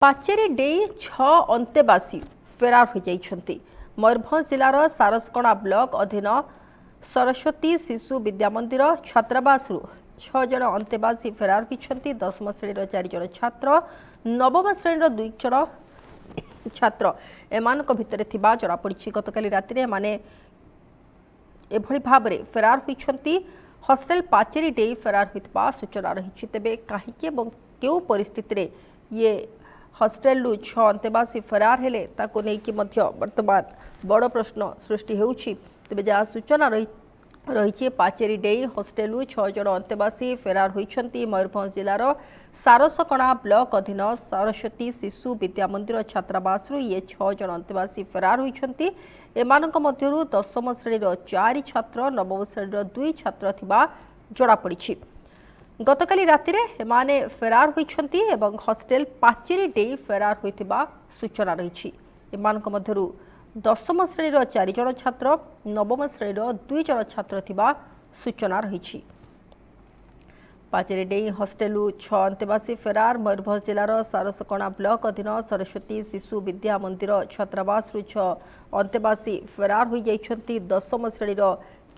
पाचेरी डेई अंतेवासी फेरार हो जाइछन्ति। मयूरभंज जिलार सारसकणा ब्लॉक अधीन सरस्वती शिशु विद्यामंदिर छात्रावास 6 जन अंतेवासी फेरार होइछन्ति। 10म श्रेणी 4 जन छात्र, 9म श्रेणी 2 जन छात्र एमानक भितरे थिबा जरा पड़िछि। गतकाली रातिरे एमाने एभଳି भाबरे फेरार होइछन्ति। हॉस्टेल पाचेरी डेई फेरार होइतबा सूचना रहिछि। तेबे काहीके एवं केउ परिस्थिति रे ये हॉस्टेल 6 अंतेवासी फेरार हेले ताको नेकी मध्य वर्तमान बड़ प्रश्न सृष्टि होउछि। तेबे जहाँ सूचना रही पाचेरी डेई हॉस्टेल 6 जन अंतेवासी फेरार होइछन्ति। मयूरभंज जिलार सारसकणा ब्लॉक अधीन सरस्वती शिशु विद्यामंदिर छात्रावास ये 6 जन अंतेवासी फेरार होइछन्ति। एमानक मध्यरु 10म श्रेणी 4 छात्र, 9म श्रेणी 2 छात्र थिबा जड़ा पड़िछि। गतकाली रातिरे एमाने फेरार होइछन्ति एवं हॉस्टेल पाचेरी डेई फेरार होइतिबा सूचना रही। एमानक मध्यरु 10म श्रेणी 4 जन छात्र, 9म श्रेणी 2 जन छात्र थिबा सूचना रही। पाचेरी डेई हॉस्टेल 6 अंतेवासी फेरार। मयूरभंज जिलार सारसकणा ब्लॉक अधीन सरस्वती शिशु विद्या मंदिर छात्रावास 6 अंतेवासी फेरार हो जाइछन्ति। 10म श्रेणी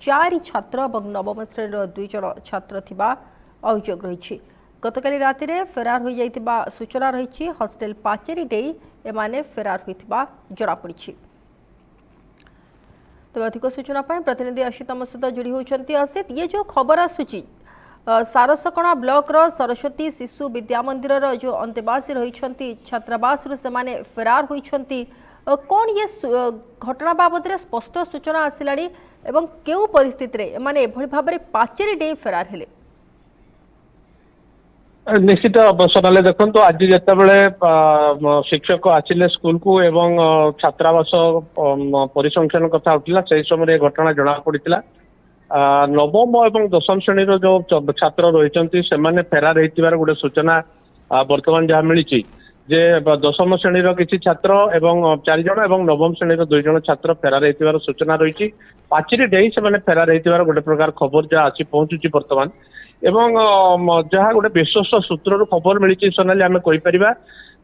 4 छात्र और 9म श्रेणी 2 जन छात्र थिबा अभियोग रही। गतकाली रातिरे फेरार हो जाइतिबा सूचना रही। हॉस्टेल पाचेरी डेई एमाने फेरार होइतिबा जड़ा पड़िछि। तो अधिक सूचना पाए प्रतिनिधि असित आम सहित जोड़ी होती। असित, ये जो खबर आसूची सारसकणा ब्लॉक रो सरस्वती शिशु विद्या मंदिर रो जो अंतेवासी रही छात्रावास से फेरार होइछन्ति, कौन ये घटना बाबद रे स्पष्ट सूचना आसिलानी एवं केउ परिस्थिति रे माने एभଳି भाबरे पाचेरी डेई फेरार हेले? निश्चित सोनाली देखो आज जितेबाला शिक्षक आसिले स्कूल को एवं छात्रावास परिसंख्यान कथा उठला से समय घटना जना पड़ा। 9म और 10म श्रेणी जो छात्र रही से फेरार होइतिबार गोटे सूचना वर्तमान जहाँ मिली जे 10म श्रेणी किसी छात्र एवं 4 जन और 9म श्रेणी 2 जन छात्र फेरार होइतिबार सूचना रही। पाचेरी डेई से फेरार होइतिबार गोटे प्रकार खबर जहाँ आसी पहुंचुची वर्तमान एवं जहाँ गोटे विश्वस्त सूत्र खबर मिली सोनाली आम कहीपर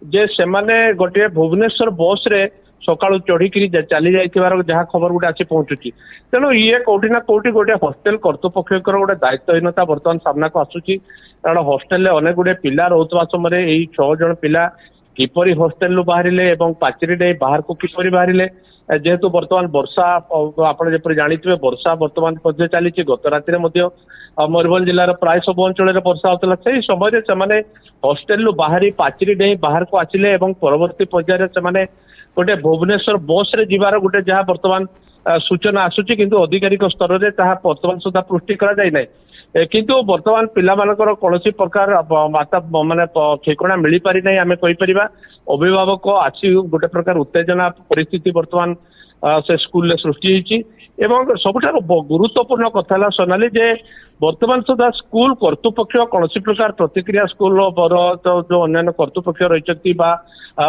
जे सेमाने गोटे भुवनेश्वर बस रे सकाळु चढ़ी चली जाइथिबार जहाँ खबर गोटे आसी पहुंचुची। तेणु ये कोठी ना कोठी गोटे हॉस्टेल कर्तृपक्षर गोटे दायित्वहीनता वर्तमान सामना को आसुची। कारण हॉस्टेल अनेक गुड़े पिला रोथवा समय यही 6 जन पिला किपरि हॉस्टेल बाहरिले एवं पाचेरी डेई बाहर को किपरि बाहरिले जेहेतु वर्तमान वर्षा आपड़ जपरी जानिथिबे वर्षा वर्तमान मध्य चली। गत राति मयूरभंज जिलार प्राय सब अंचल वर्षा होता से समय से हॉस्टेल बाहरी पाचेरी डेई बाहर को आसिले एवं परवर्ती पर्यायर से गोटे भुवनेश्वर बस रे जीवार गोटे जहाँ वर्तमान सूचना आसूची किंतु अधिकारिक स्तर में ताहा वर्तमान सुधा पुष्टि करा जाय नै। किंतु वर्तमान पिला मानकर कौनसी प्रकार माता माने ठिकଣା मिली पारि नै। आमे कहि परिबा अभिभावक आसी गोटे प्रकार उत्तेजना परिस्थिति वर्तमान से स्कूल सृष्टि होइची। एवं सबुठार गुरुत्वपूर्ण कथा सोनाली जे वर्तमान सुधा स्कूल कर्तृपक्ष कौन प्रकार प्रतिक्रिया स्कूल जो अन्य कर्तृपक्ष रही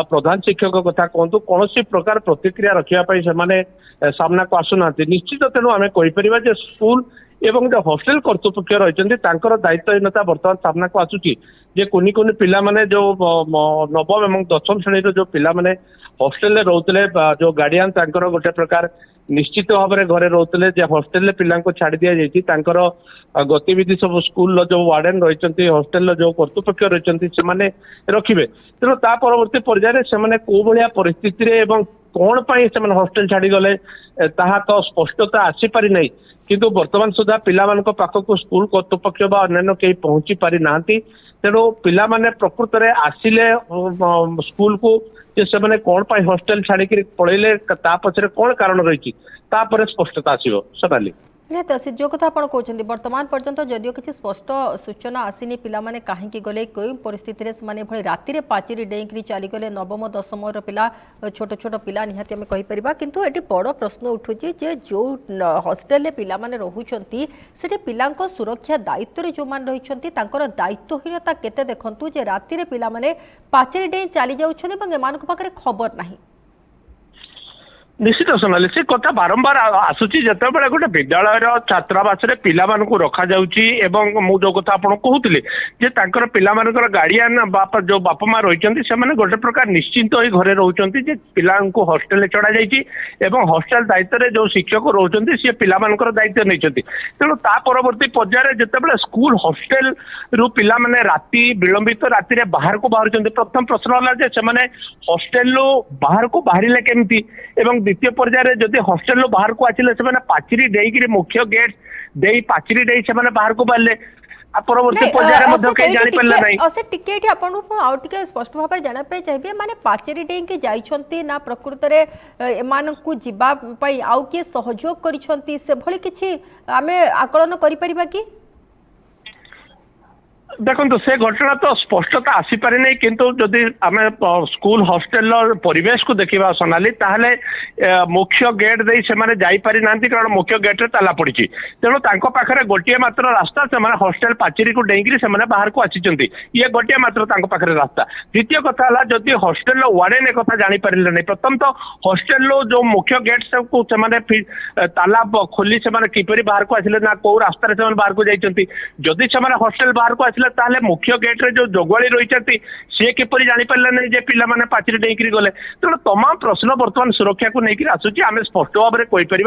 प्रधान शिक्षक कथा कहतु कौन प्रकार प्रतिक्रिया रखापी से सामना को आसुना। निश्चित तेणु आम कहीपर स्कूल एवं जो हॉस्टेल कर्तृपक्ष रही दायित्वहीनता वर्तमान सामना को आसूची। जे कुनी कुनी पिला माने जो 9म एवं 10म श्रेणी जो पिला माने हॉस्टेल रोते जो गार्डियन तांकर गोटे प्रकार निश्चित भाव में घरे रोते हॉस्टेल पिला छाड़ी दि जाती गतिविधि सब स्कूल जो वार्डेन रही हॉस्टेल जो कर्तृपक्ष रही से रखिए। तेणु ता परवर्ती पर्यायर से कौ भाया परिस्थिति कौन से हॉस्टेल छाड़ी गले ताहा तो स्पष्टता आसीपारि नहीं। किंतु वर्तमान सुधा पिला पाखक स्कूल कर्तृपक्ष अन्य कहीं पहुंची पारि ना। तेणु पिला माने प्रकृत में आसिले स्कूल को से कौन हॉस्टेल छाड़ी पड़े पचर कौन कारण रही स्पष्टता आसो सोनाली। निहत जो कथा आप कहते वर्तमान पर्यंत जदिव किसी स्पष्ट सूचना आसीनी पिला माने कहीं गले कई परिस्थिति में राति पाचेरी डेई चलीगले 9म 10म पिला छोट छोट पिला निहाती आम कहीपर। किंतु ये बड़ प्रश्न उठुची जे जो हॉस्टेल पिला माने रहुचंती सेठी पिला सुरक्षा दायित्व जो मान रही दायित्वहीनता केते देखंतु जे राति पिला माने पाचेरी डेई चली जाउछन एवं एमानक पाखरे खबर नाही। निश्चित सोनाली से कथा बारंबार आसूची जितेबाला गोटे विद्यालय छात्रावास पिला रखा जाउची एवं मु जो कथा आपन कहूली जे तांकर पिला गार्डियन बापा जो बापा माँ रही से गोटे प्रकार निश्चिंत हो घरे रोचंती जे पिला हॉस्टेल चढ़ा जाइए एवं हॉस्टेल दायित्व रे जो शिक्षक रोचंती सी पिला दायित्व नहीं तेणु ता परवर्ती पर्यायर जितेबाला स्कूल हॉस्टेल रु पिला माने राति विलंबित राति बाहर को बाहर प्रथम प्रश्न है से हॉस्टेल बाहर को बाहर केमती एवं द्वितीय पर्यायर जदि हॉस्टेल बाहर को आसिले से पाचेरी डेई मुख्य गेट दे पाचेरी डेई से बाहर को बाहर परवर्ती पर्यायर मध्ये कहीं जानि पल्ला नै असे टिकेट आपन को आउ टिके स्पष्ट भाव जाना पे चाहिए माने पाचेरी डेई के जाइछंती ना प्रकृत रे एमान को जिबा पई आउ के सहयोग करिछंती से भली किछि आमे आकलन करि परिबा कि देखो से घटना तो स्पष्टता आसीपारि नहीं किंतु जदि आम स्कूल हॉस्टेल परिवेश को देखा सोनाली ताहले मुख्य गेट दे से जापारि ना कारण मुख्य गेट रे ताला पड़ी तेणु पाखे गोटे मात्र रास्ता से हॉस्टेल पाचेरी को डेंगी से बाहर को आसी ये गोटे मात्र पाखे रास्ता द्वितीय कथा है जदि हॉस्टेल वार्डेन कथा जापारे नहीं प्रथम तो हॉस्टेल जो मुख्य गेट को ताला खोली से किपरि बाहर को आसिले ना कौ रास्तार से बाहर को जाइए जदि से हॉस्टेल बाहर को आसिले ताले मुख्य गेट रे जो जोगवाली रही सी किपरि जापारे नहीं जे पिला माने पाचेरी डेंकी गले तेणु तमाम प्रश्न बर्तमान सुरक्षा को लेकिन आसूची आम स्पष्ट भाव में कहीपर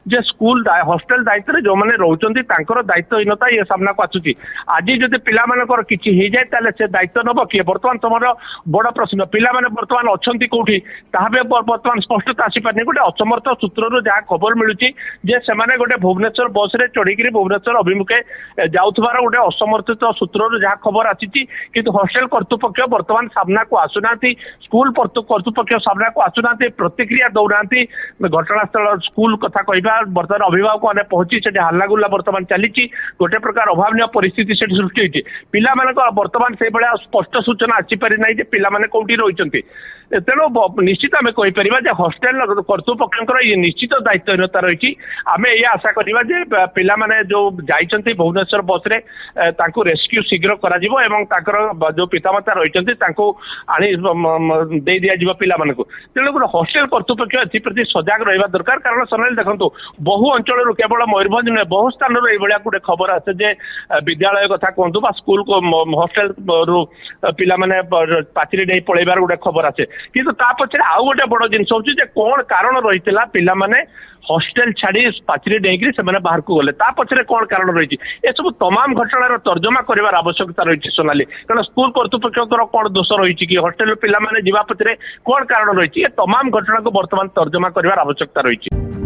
जे स्कूल हॉस्टेल दायित्व जो मैंने रोचंती दायित्वहीनता ये सामना को आसूची आज जब पिला किसी हो जाए ताले से दायित्व नब किए बर्तमान तुम बड़ प्रश्न पिला माने बर्तमान अच्छी कौटी ताहा बर्तमान स्पष्टता आसीपारे गोटे असमर्थ सूत्र जहाँ खबर मिलूँ जे से गोटे भुवनेश्वर बस रे चढ़ी भुवनेश्वर अभिमुखे जाऊथबार गोटे असमर्थित सूत्र जहाँ खबर आसी किंतु हॉस्टेल कर्तृपक्ष बर्तमान सामना को आसुना स्कूल कर्तृपक्ष सामना को आसुना प्रतिक्रिया दौना घटनास्थल स्कूल कथा कहवा बर्तमान अभिभावक मैंने पहुंची से हल्लागुल्ला बर्तमान चली गोटे प्रकार अभावन परिस्थिति से सृष्टि होती पिला बर्तमान से भाया स्पष्ट सूचना आसीपारि ना पिला कौटी रही तेणु निश्चित आम कहीपर हॉस्टेल कर्तृपक्ष ये निश्चित दायित्वहीनता रही आम ये आशा करवा पिला जो जाइए भुवनेश्वर बस रे रेस्क्यू शीघ्र करा जो पितामाता रही आनी दे दिया पिला तेणु गोटे हॉस्टेल कर्तृपक्ष एप्रति सजग रहा दरकार कारण सोनाली देखो बहु अंचल केवल मयूरभंज नुहे बहु स्थान गोटे खबर आसे जे विद्यालय कथा कहतु स्कूल को हॉस्टेल रु पिला पाचेरी डे पलैबार गोटे खबर आसे किंतु ता पछरे आउ गोटे बड़ जिनस होची जे कोन कारण रहितला पिला हॉस्टेल छाड़ी पाचेरी डेंगी से बाहर को गले पछरे कौन कारण रही ए सब तमाम घटनार तर्जमा कर आवश्यकता रही सोनाली कारण स्कूल कर्तृपक्ष कौन दोष रही कि हॉस्टेल पिला जावा पछरे कौन कारण रही तमाम घटना को बर्तमान तर्जमा कर आवश्यकता रही।